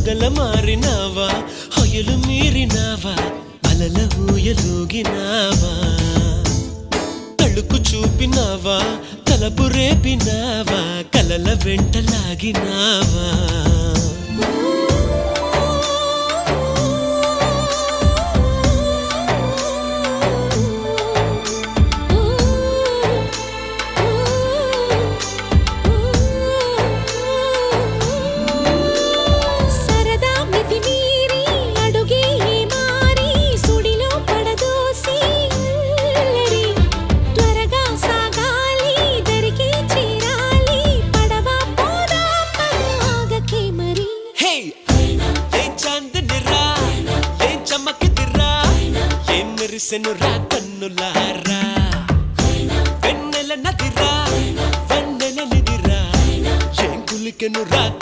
మొగల మారినావా హొయలు మీరినావా అలల ఊయలూగినావా తళుకు చూపినావా తలపు రేపినావా కలల వెంటలాగినావా మెరిసెనురా కన్నులారా వెన్నెల నదిరా వెన్నెల నిదిరా ఏం కులికెనురా